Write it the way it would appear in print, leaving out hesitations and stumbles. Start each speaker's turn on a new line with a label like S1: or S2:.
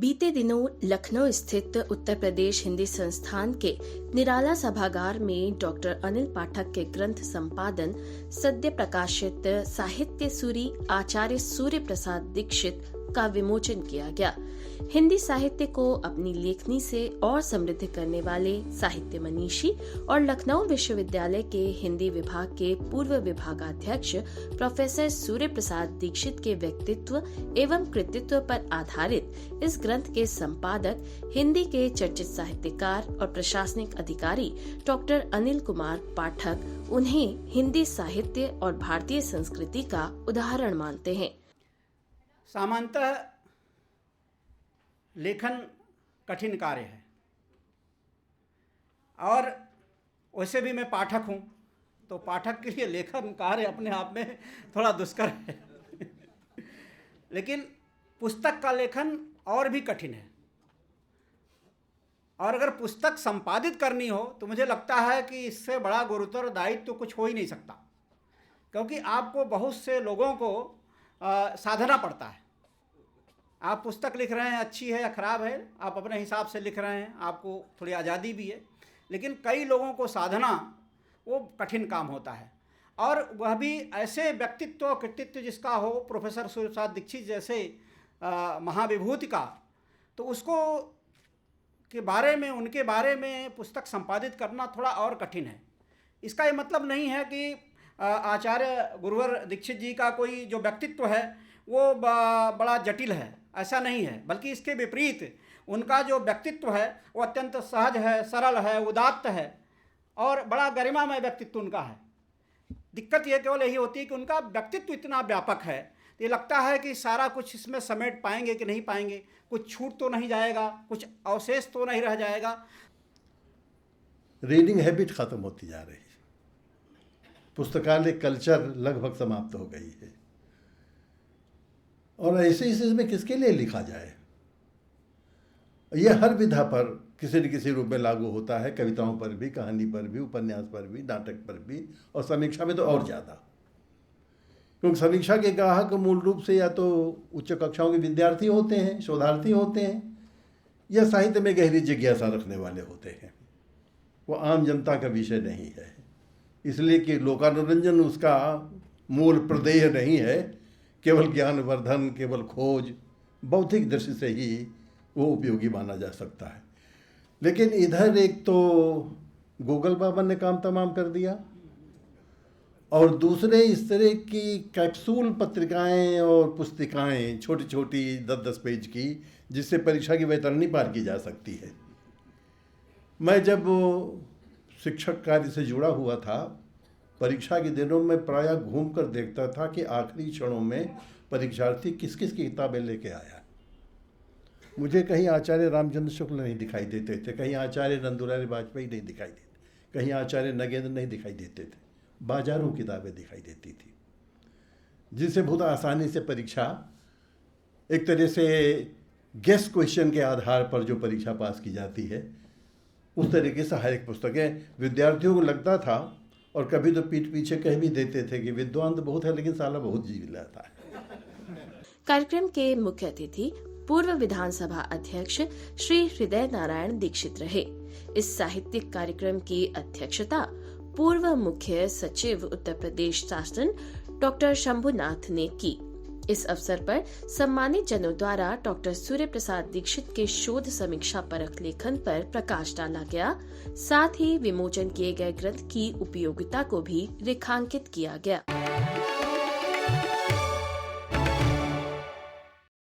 S1: बीते दिनों लखनऊ स्थित उत्तर प्रदेश हिंदी संस्थान के निराला सभागार में डॉक्टर अनिल पाठक के ग्रंथ संपादन सद्य प्रकाशित साहित्य सूरी आचार्य सूर्य प्रसाद दीक्षित का विमोचन किया गया। हिंदी साहित्य को अपनी लेखनी से और समृद्ध करने वाले साहित्य मनीषी और लखनऊ विश्वविद्यालय के हिंदी विभाग के पूर्व विभागाध्यक्ष प्रोफेसर सूर्य प्रसाद दीक्षित के व्यक्तित्व एवं कृतित्व पर आधारित इस ग्रंथ के संपादक हिंदी के चर्चित साहित्यकार और प्रशासनिक अधिकारी डॉक्टर अनिल कुमार पाठक उन्हें हिंदी साहित्य और भारतीय संस्कृति का उदाहरण मानते हैं।
S2: सामान्यतः लेखन कठिन कार्य है और वैसे भी मैं पाठक हूँ, तो पाठक के लिए लेखन कार्य अपने आप में थोड़ा दुष्कर है लेकिन पुस्तक का लेखन और भी कठिन है। और अगर पुस्तक संपादित करनी हो तो मुझे लगता है कि इससे बड़ा गुरुतर दायित्व तो कुछ हो ही नहीं सकता, क्योंकि आपको बहुत से लोगों को साधना पड़ता है। आप पुस्तक लिख रहे हैं, अच्छी है या ख़राब है, आप अपने हिसाब से लिख रहे हैं, आपको थोड़ी आज़ादी भी है, लेकिन कई लोगों को साधना वो कठिन काम होता है। और वह भी ऐसे व्यक्तित्व कृतित्व जिसका हो, प्रोफेसर सूर्य प्रसाद दीक्षित जैसे महाविभूति का, तो उसको के बारे में उनके बारे में पुस्तक संपादित करना थोड़ा और कठिन है। इसका ये मतलब नहीं है कि आचार्य गुरुवर दीक्षित जी का कोई जो व्यक्तित्व है वो बड़ा जटिल है, ऐसा नहीं है, बल्कि इसके विपरीत उनका जो व्यक्तित्व है वो अत्यंत सहज है, सरल है, उदात्त है और बड़ा गरिमामय व्यक्तित्व उनका है। दिक्कत ये केवल यही होती है कि उनका व्यक्तित्व इतना व्यापक है, तो ये लगता है कि सारा कुछ इसमें समेट पाएंगे कि नहीं पाएंगे, कुछ छूट तो नहीं जाएगा, कुछ अवशेष तो नहीं रह जाएगा।
S3: रीडिंग हैबिट ख़त्म होती जा रही है, पुस्तकालय कल्चर लगभग समाप्त हो गई है। और ऐसे स्थिति में किसके लिए लिखा जाए? यह हर विधा पर किसी न किसी रूप में लागू होता है, कविताओं पर भी, कहानी पर भी, उपन्यास पर भी, नाटक पर भी, और समीक्षा में तो और ज़्यादा, क्योंकि समीक्षा के ग्राहक मूल रूप से या तो उच्च कक्षाओं के विद्यार्थी होते हैं, शोधार्थी होते हैं, या साहित्य में गहरी जिज्ञासा रखने वाले होते हैं। वो आम जनता का विषय नहीं है, इसलिए कि लोकानुरंजन उसका मूल प्रदेय नहीं है। केवल ज्ञानवर्धन, केवल खोज, बौद्धिक दृष्टि से ही वो उपयोगी माना जा सकता है। लेकिन इधर एक तो गूगल बाबा ने काम तमाम कर दिया, और दूसरे इस तरह की कैप्सूल पत्रिकाएं और पुस्तिकाएं छोटी छोटी 10-10 पेज की, जिससे परीक्षा की वैतरणी पार की जा सकती है। मैं जब शिक्षक कार्य से जुड़ा हुआ था, परीक्षा के दिनों में प्रायः घूम कर देखता था कि आखिरी क्षणों में परीक्षार्थी किस किस की किताबें लेके आया। मुझे कहीं आचार्य रामचंद्र शुक्ल नहीं दिखाई देते थे, कहीं आचार्य नंदुलाल वाजपेयी नहीं दिखाई देते, कहीं आचार्य नगेंद्र नहीं दिखाई देते थे, बाजारों किताबें दिखाई देती थी, जिनसे बहुत आसानी से परीक्षा एक तरह से गेस क्वेश्चन के आधार पर जो परीक्षा पास की जाती है, उस तरीके से सहायक पुस्तकें विद्यार्थियों को लगता था। और कभी तो पीठ पीछे कह भी देते थे कि विद्वान तो बहुत है लेकिन साला बहुत जीव लेता है।
S1: कार्यक्रम के मुख्य अतिथि पूर्व विधानसभा अध्यक्ष श्री हृदय नारायण दीक्षित रहे। इस साहित्यिक कार्यक्रम की अध्यक्षता पूर्व मुख्य सचिव उत्तर प्रदेश शासन डॉक्टर शंभुनाथ ने की। इस अवसर पर सम्मानित जनों द्वारा डॉक्टर सूर्य प्रसाद दीक्षित के शोध समीक्षा परक लेखन पर प्रकाश डाला गया। साथ ही विमोचन किए गए ग्रंथ की उपयोगिता को भी रेखांकित किया गया।